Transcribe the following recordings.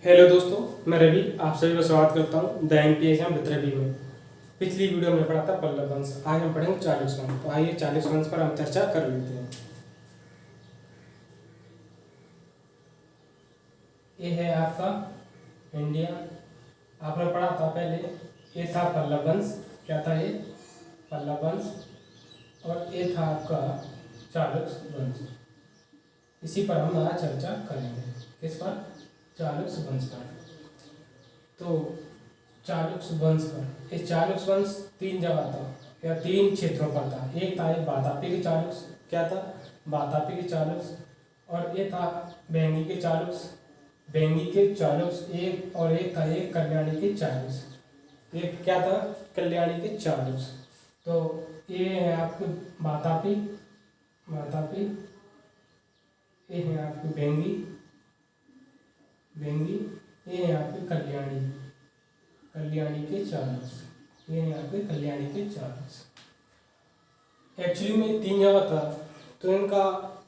Hello दोस्तों, मैं रवि आप सभी का स्वागत करता हूँ the M P exam with Ravi में। पिछली वीडियो में पढ़ा था पल्लव वंश, आज हम पढ़ेंगे चालुक्य वंश। तो आइए चालुक्य वंश पर हम चर्चा कर लेते हैं। ये है आपका इंडिया, आपने पढ़ा था पहले। ये था पल्लव वंश, क्या था ये? पल्लव वंश। और ये था आपका चालुक्य वंश। इसी पर हम आज चर्चा करेंगे। किस पर? चालुक्य वंश पर। तो चालुक्य वंश पर, इस चालुक्य वंश तीन जगह था या तीन क्षेत्रों पर था। एक था ये वातापी के चालुक्य, क्या था? वातापी के चालुक्य। और ये था वेंगी के चालुक्य, वेंगी के चालुक्य एक। और एक था ये कल्याणी के चालुक्य, एक क्या था? कल्याणी के चालुक्य। तो ये है आपके वातापी, वातापी। ये है आपकी वेंगी, वेंगी। ये है आपकी कल्याणी, कल्याणी के चालुक्य। ये है आपके कल्याणी के चालुक्य। एक्चुअली में तीन जगह था, तो इनका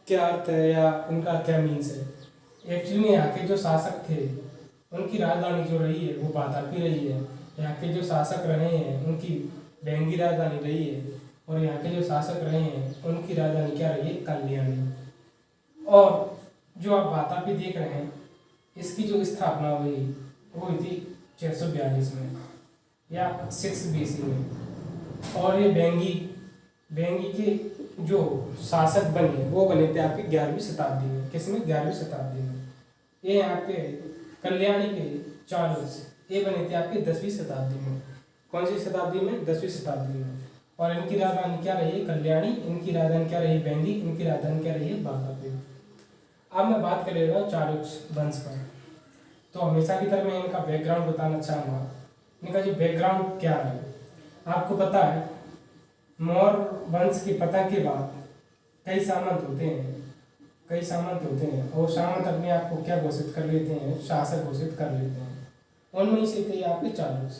क्या अर्थ है या इनका क्या मीन्स है? एक्चुअली में यहाँ के जो शासक थे उनकी राजधानी जो रही है वो वातापी रही है। यहाँ के जो शासक रहे हैं उनकी वेंगी राजधानी रही है। और यहाँ के जो शासक रहे हैं उनकी राजधानी क्या रही है? कल्याणी। और जो आप वातापी देख रहे हैं, इसकी जो स्थापना हुई वो हुई थी 642 में या 6 BC में। और ये वेंगी, वेंगी के जो शासक बने वो बने थे आपकी 11वीं शताब्दी में। किसमें? 11वीं शताब्दी में। ये आपके कल्याणी के चालुक्य ये बने थे आपके 10वीं शताब्दी में। कौन सी शताब्दी में? 10वीं शताब्दी में। और इनकी राजधानी क्या रही है? कल्याणी। इनकी राजधानी क्या रही? वेंगी। इनकी राजधानी क्या रही है? वातापी। अब मैं बात करेगा चालुक्य वंश पर। तो हमेशा की तरह मैं इनका बैकग्राउंड बताना चाहूँगा। इनका जो बैकग्राउंड क्या है, आपको पता है मौर्य वंश के पतन के बाद कई सामंत होते हैं, कई सामंत होते हैं। और सामंत अपने आप को क्या घोषित कर लेते हैं? शासक घोषित कर लेते हैं। उनमें से थे आपके चालुक्य।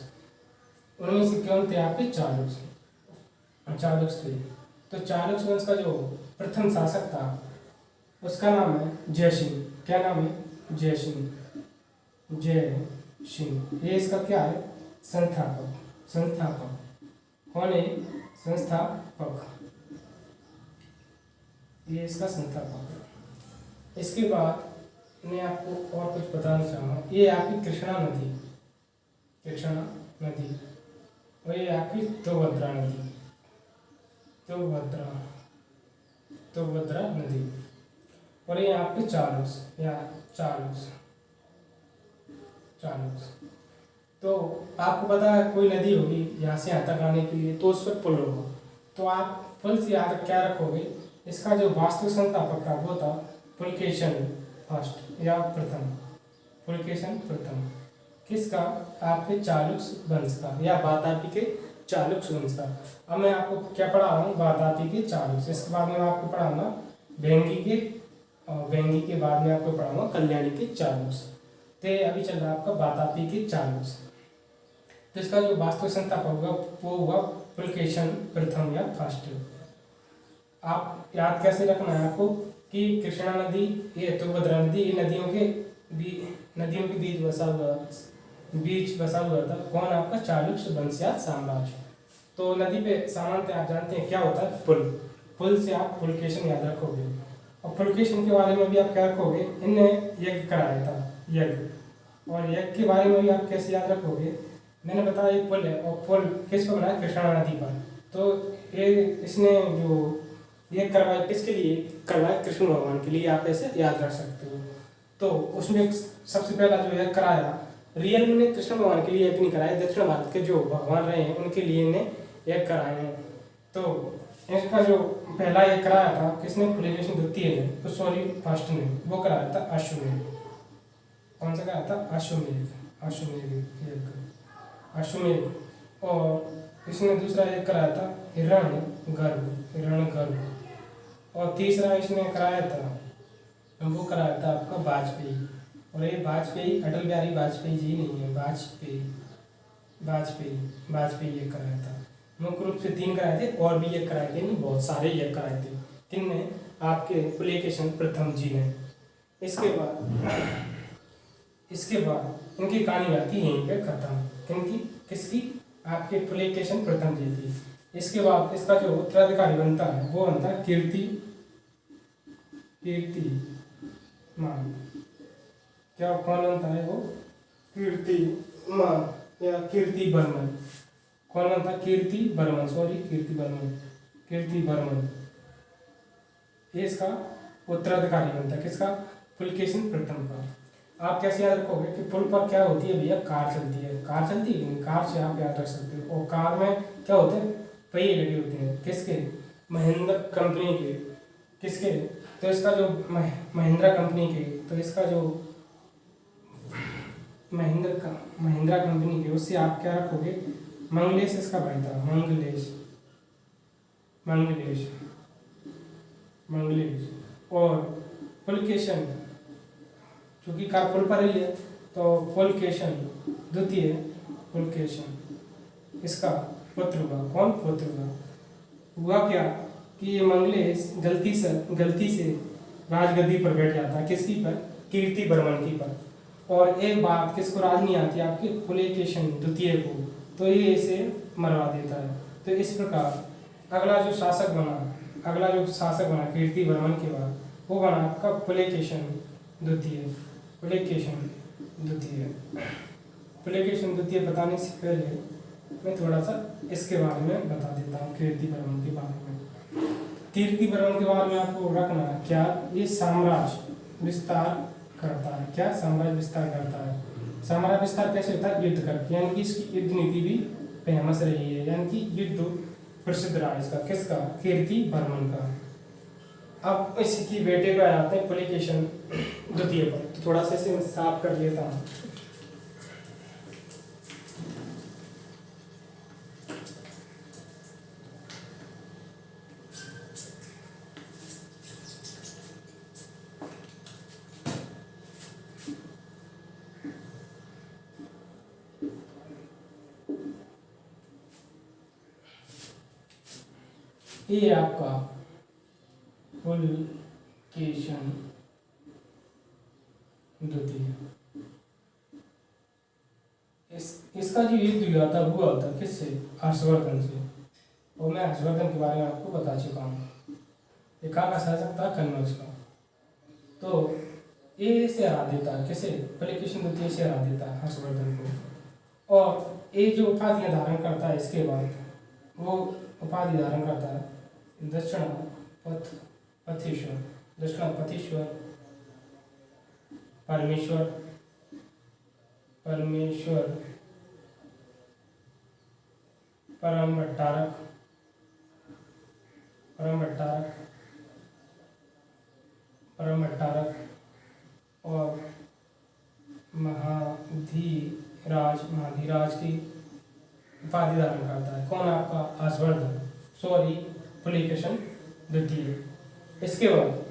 उनमें से कौन थे? आपके चालुक्य, चालुक्य थे। तो चालुक्य वंश का जो प्रथम शासक था उसका नाम है जयसिंह। क्या नाम है? जयसिंह, जय सिंह। ये इसका क्या है? संस्थापक, संस्थापक। कौन है? संस्थापक। ये इसका संस्थापक है। इसके बाद मैं आपको और कुछ बताना चाहूँगा। ये आपकी कृष्णा नदी, कृष्णा नदी। और ये आपकी तुंगभद्रा नदी, तुंगभद्रा, तुंगभद्रा नदी। और ये आपके चालुक्य या चालुक्य, चालुक्य। तो आपको पता है कोई नदी होगी यहाँ से यहाँ तक आने के लिए, तो उस पर पुल होगा। तो आप पुल से यहाँ तक क्या रखोगे? इसका जो वास्तु संस्थापक था वो था पुलकेशन फर्स्ट या प्रथम, पुलकेशन प्रथम। किसका? आपके चालुक्य वंश का या वातापी के चालुक्य वंश का। अब मैं आपको क्या पढ़ा रहा हूँ? वातापी के चालुक्य। इसके बाद में आपको पढ़ाऊंगा वेंगी के, वेंगी के बाद में आपको पढ़ाऊंगा कल्याणी के चालुक्य। तो अभी चल रहा है आपका वातापी के चालुक्य। तो इसका जो वास्तु संस्थापक होगा वो होगा पुलकेशन प्रथम या फर्स्ट। आप याद कैसे रखना है आपको कि कृष्णा नदी, ये तुंगभद्रा नदी, ये नदियों के बीच बसा हुआ, बीच बसा हुआ था। कौन? आपका चालुक्य वंश या साम्राज्य। तो नदी पे सामान्यतः आप जानते हैं क्या होता है? पुल। पुल से आप पुलकेशन याद रखोगे। और पुलकेशन के बारे में भी आप क्या रखोगे? इनने यज्ञ कराया था, यज्ञ। और यज्ञ के बारे में भी आप कैसे याद रखोगे? मैंने बताया एक पुल है, और पुल किस पर बना है? कृष्णा नदी पर। तो ये इसने जो ये करवाया किसके लिए? करवाया कृष्ण भगवान के लिए। आप ऐसे याद रख सकते हो। तो उसमें सबसे पहला जो यज्ञ कराया, रियल में कृष्ण भगवान के लिए यज्ञ नहीं कराया, दक्षिण भारत के जो भगवान रहे हैं उनके लिए इन्हें यज्ञ कराए हैं। तो इसका जो पहला यज्ञ कराया था किसने? पुलकेशन द्वितीय ने, तो सॉरी फर्स्ट ने। वो कराया था अश्वमेध। कौन सा कराया था? अश्वमेध, अश्वमेध यज्ञ, अश्वमेध। और इसने दूसरा यज्ञ कराया था हिरण्यगर्भ, हिरण्यगर्भ। और तीसरा इसने कराया था, वो कराया था आपका वाजपेयी। और ये वाजपेयी अटल बिहारी वाजपेयी जी नहीं है, वाजपेयी, वाजपेयी, वाजपेयी ये कराया था। मुख्य रूप से 3 कराए थे, और भी यज्ञ कराए थे, नहीं बहुत सारे यज्ञ कराए थे। किनने? आपके पुलकेशन प्रथम जी ने। इसके बाद इसके बाद इनकी कहानी आती है यहीं पे खत्म। किनकी? किसकी? आपके पुलकेशिन प्रथम जी की। इसके बाद इसका जो उत्तराधिकारी बनता है वो बनता है कीर्तिमान। क्या कौन बनता है वो? कीर्तिमान या कीर्तिवर्मन। कौन बनता है? कीर्तिवर्मन, सॉरी कीर्तिवर्मन। ये इसका उत्तराधिकारी बनता है। किसका? पुलकेशिन प्रथम का। आप कैसे याद रखोगे कि पुल पर क्या होती है भैया? कार चलती है। कार चलती है कि नहीं? कार से आप याद रख सकते हो। और कार में क्या होते हैं? पहिए लगे होते हैं। किसके? महिंद्रा कंपनी के। किसके? तो इसका जो महिंद्रा कंपनी के, तो इसका जो महिंद्रा कंपनी के, उससे आप क्या रखोगे? मंगलेश इसका भाई था। मंगलेश। और पुलकेशिन, चूंकि कार पुल पर ही है तो पुलकेशिन द्वितीय पुलकेशिन इसका पुत्र हुआ। कौन पुत्र हुआ? हुआ क्या कि ये मंगलेश गलती से राजगद्दी पर बैठ जाता है। किसकी पर? कीर्तिवर्मन की पर। और एक बात किसको राज नहीं आती? आपके पुलकेशिन द्वितीय को। तो ये इसे मरवा देता है। तो इस प्रकार अगला जो शासक बना कीर्तिवर्मन के बाद, वो बना आपका पुलकेशिन द्वितीय। पुलकेशिन द्वितीय बताने से पहले मैं थोड़ा सा इसके बारे में बता देता हूँ, कीर्तिवर्मन के बारे में। कीर्तिवर्मन के बारे में आपको रखना है क्या? ये साम्राज्य विस्तार करता है। क्या? साम्राज्य विस्तार करता है। साम्राज्य विस्तार कैसे होता है? युद्ध करके, यानी कि इसकी युद्ध नीति भी फेमस रही है, यानी कि युद्ध प्रसिद्ध रहा इसका। किसका? कीर्तिवर्मन का। अब इसी की बेटे पे आते हैं पुलकेशिन द्वितीय पर। तो थोड़ा सा इसे साफ कर लेता हूँ। ये आपका पुलकेशिन द्वितीय, इसका जो युद्ध हुआ था किससे? हर्षवर्धन से। और मैं हर्षवर्धन के बारे में आपको बता चुका हूँ। ये कहाँ का शासक था? कन्नौज का। तो ये से हरा देता है। किसे? पुलकेशिन द्वितीय से हरा देता है हर्षवर्धन को। और ये जो उपाधियाँ धारण करता है इसके बाद, वो उपाधि धारण करता है दक्षिणापथीश्वर, परमेश्वर, परम भट्टारक, और महाधीराज की उपाधि धारण करता है। कौन? आपका हर्षवर्धन, सॉरी पुलकेशिन द्वितीय। इसके बाद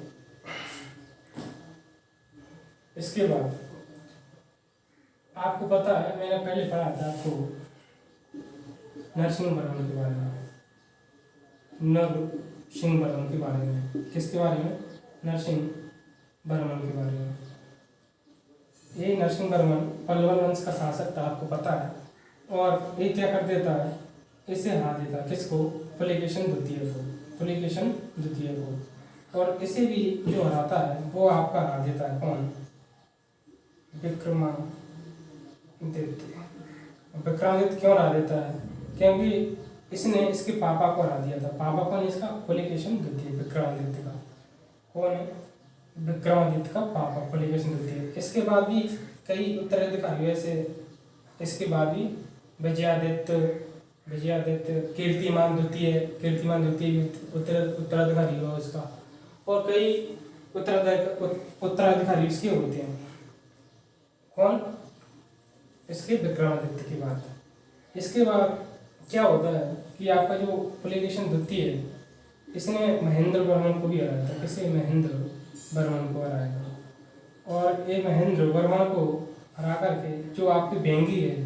आपको पता है, मैंने पहले पढ़ा था आपको नरसिंहवर्मन के बारे में। किसके बारे में? नरसिंहवर्मन के बारे में। ये नरसिंहवर्मन पल्लव वंश का शासक था, आपको पता है। और ये क्या कर देता है? इसे हरा देता है। किसको? पुलकेशिन द्वितीय को। और इसे भी जो हराता है वो आपका हरा देता है। कौन? विक्रमादित्य। क्यों हरा देता है? क्योंकि इसने इसके पापा को हरा दिया था। पापा कौन? इसका पुलकेशिन द्वितीय, विक्रमादित्य का। कौन है? विक्रमादित्य का पापा पुलकेशिन द्वितीय। इसके बाद भी कई उत्तराधिकारी ऐसे, इसके बाद भी विजयादित्य, कीर्तिमान द्वितीय उत्तराधिकारी हुआ उसका। और कई उत्तराधिकारी इसके होते हैं। कौन? इसके विक्रमादित्य की बात। इसके बाद क्या होता है कि आपका जो पुलकेशिन द्वितीय है, इसने महेंद्रवर्मन को भी हराया था। किसे? महेंद्रवर्मन को हराया था। और ये महेंद्रवर्मन को हरा करके जो आपकी भेंगी है,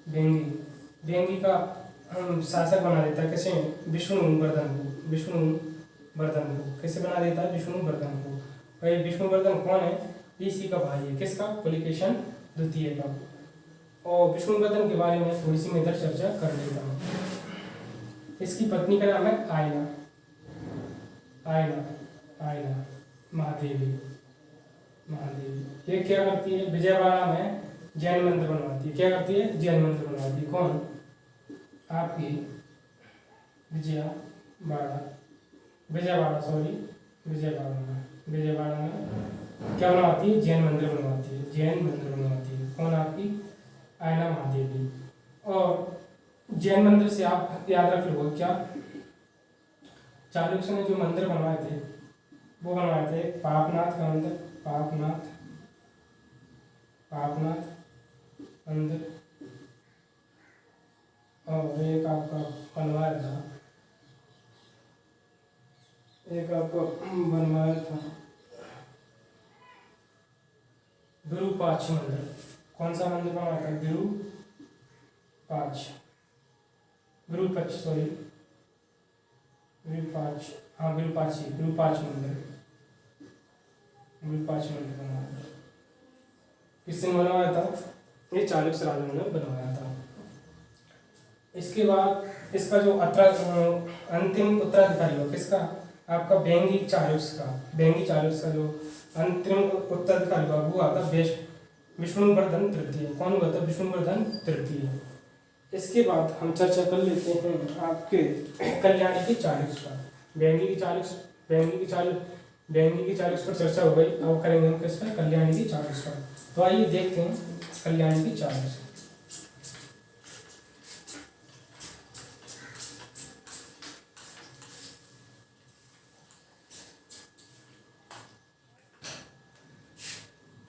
भेंगी का शासक बना देता है। किसे? विष्णुवर्धन को। कैसे बना देता है? विष्णुवर्धन को। और ये विष्णुवर्धन कौन है? इसी का भाई है, किसका? पुलकेशन द्वितीय का। और विष्णुवर्धन के बारे में थोड़ी सी मैं इधर चर्चा कर लेता हूँ। इसकी पत्नी का नाम है आयना, आयना आयना महादेवी, महादेवी। ये क्या करती है? विजयवाड़ा में जैन मंदिर बनवाती है। क्या करती है? जैन मंदिर बनवाती है। कौन? आपकी विजयवाड़ा, विजयवाड़ा सॉरी विजयवाड़ा में क्या बनवाती है? जैन मंदिर बनवाती है, जैन मंदिर बनवाती है। कौन? आपकी आयना महादेवी। और जैन मंदिर से आप याद रख लो क्या, चालुक्यों ने जो मंदिर बनवाए थे वो बनवाए थे पापनाथ का मंदिर, पापनाथ मंदिर। और एक आपका बनवाया था, एक आपको बनवाया था विरूपाक्ष मंदिर। कौन सा मंदिर बनवाया था? विरूपाक्ष सॉरी विरूपाक्ष, हाँ विरूपाक्ष मंदिर, विरूपाक्ष मंदिर बनवाया था। किसने बनवाया था? ये चालुक्य राजाओं ने बनवाया था। इसके बाद इसका जो अंतिम उत्तराधिकारी हो किसका? आपका वेंगी चालुक्य का, वेंगी चालुक्य का जो अंतिम उत्तराधिकारी हुआ वो आता विष्णुवर्धन तृतीय। कौन हुआ था? विष्णुवर्धन तृतीय। इसके बाद हम चर्चा कर लेते हैं आपके कल्याणी की चालुक्य का। वेंगी की चालुक्य पर चर्चा हो गई। अब करेंगे हम किस पर? कल्याणी की चालुक्य पर। तो आइए देखते हैं कल्याणी की चालुक्य।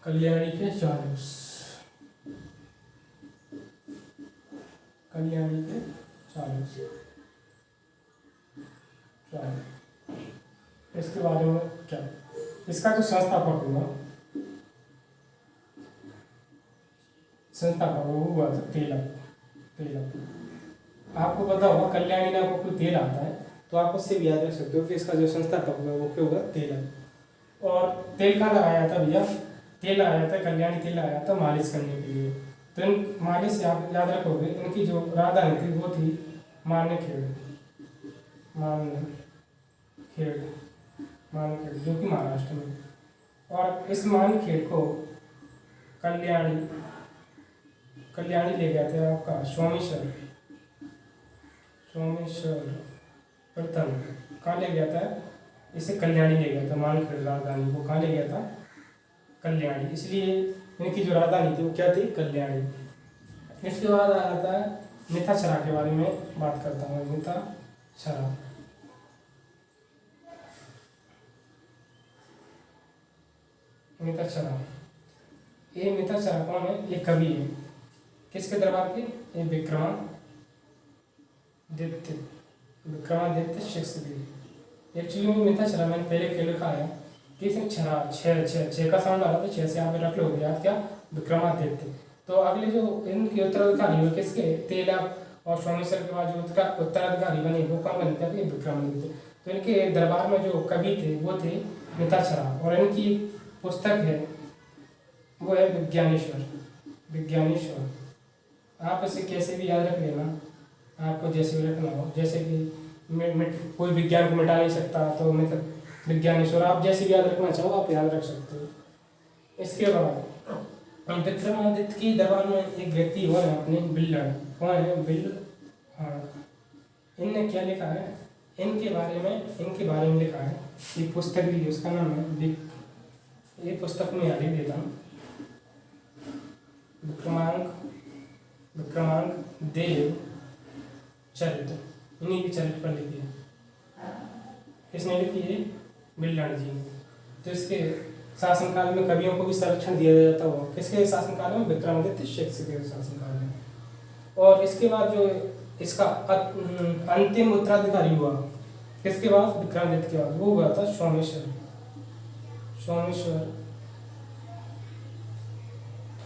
कल्याणी के चालुक्य, कल्याणी के चालुक्य। इसके बारे में क्या? इसका जो संस्थापक हुआ वो हुआ था तेलक। आपको पता होगा कल्याणी नाम का कोई तेल आता है तो आप उससे भी याद रख सकते हो कि इसका जो संस्थापक हुआ वो क्या होगा? तेलक। और तेल कहाँ लगाया था भैया? तेल लगाया था, कल्याणी तेल लगाया था मालिश करने के लिए। तो इन मालिश आप याद रखोगे, इनकी जो राजधानी थी वो थी मानेखेड़, जो कि महाराष्ट्र में। और इस मानेखेड़ को कल्याणी ले गया था आपका सोमेश्वर प्रथम। कहाँ ले गया था? इसे कल्याणी ले गया था, मानेखेड़ राजधानी को कहाँ ले गया था? कल्याणी। इसलिए इनकी जो राजधानी थी वो क्या थी? कल्याणी। इसके बाद आ जाता है मिथाक्षरा के बारे में बात करता हूँ। मिथाक्षरा, ये मिथाक्षरा कौन है? ये कवि है। किसके दरबार के? ये विक्रमादित्य शेक्सपियर। एक्चुअली में मिथाक्षरा मैंने पहले क्या लिखा है कि इसमें छः का साउंड आ रहा था, 6 से यहाँ पे रख लो याद क्या? विक्रमादित्य। तो अगले जो इनके उत्तराधिकारी हुए किसके? तेलक और सोमेश्वर के बाद जो उत्तराधिकारी बने वो कौन बने थे? विक्रमादित्य। तो इनके दरबार में जो कवि थे वो थे मिथाक्षरा। और इनकी पुस्तक है वो है विज्ञानेश्वर। आप इसे कैसे भी याद रख लेना, आपको जैसे भी रखना हो। जैसे कि कोई विज्ञान को मिटा नहीं सकता तो विज्ञानेश्वर, आप जैसे भी याद रखना चाहो आप याद रख सकते हो। इसके बाद विक्रमादित्य की दरबार में एक व्यक्ति हुआ है अपने बिल्हड़। कौन है? इनने क्या लिखा है? इनके बारे में लिखा है। एक पुस्तक भी, उसका नाम है, ये पुस्तक में याद ही देता हूँ, विक्रमांक देव चरित्र। इन्हीं की चरित्र पर लिखी है। किसने लिखी है? बिल्हड़ जी। तो इसके शासनकाल में कवियों को भी संरक्षण दिया जाता हो। किसके शासनकाल में? विक्रमादित्य शेक्सपियर के शासनकाल में। और इसके बाद जो इसका अंतिम उत्तराधिकारी हुआ किसके बाद? विक्रमादित्य के बाद। वो हुआ था सोमेश्वर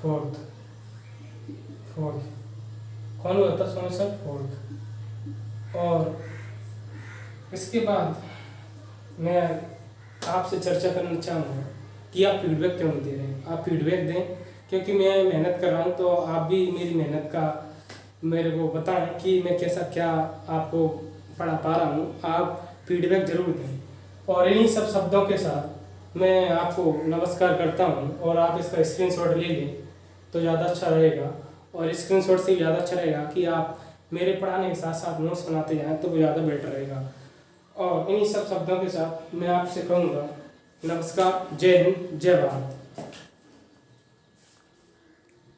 फोर्थ। कौन हुआ था? सोमेश्वर फोर्थ। और इसके बाद मैं आपसे चर्चा करना चाहूँगा कि आप फीडबैक क्यों नहीं दे रहे हैं। आप फीडबैक दें, क्योंकि मैं मेहनत कर रहा हूँ, तो आप भी मेरी मेहनत का मेरे को बताएं कि मैं कैसा क्या आपको पढ़ा पा रहा हूँ। आप फीडबैक ज़रूर दें। और इन्हीं सब शब्दों के साथ मैं आपको नमस्कार करता हूँ, और आप इसका स्क्रीनशॉट ले लें तो ज़्यादा अच्छा रहेगा। और स्क्रीनशॉट से ज़्यादा अच्छा रहेगा कि आप मेरे पढ़ाने के साथ साथ नोट्स बनाते जाएँ, तो वो ज़्यादा बेटर रहेगा। और इन्हीं सब शब्दों के साथ मैं आपसे कहूँगा, नमस्कार, जय हिंद, जय भारत।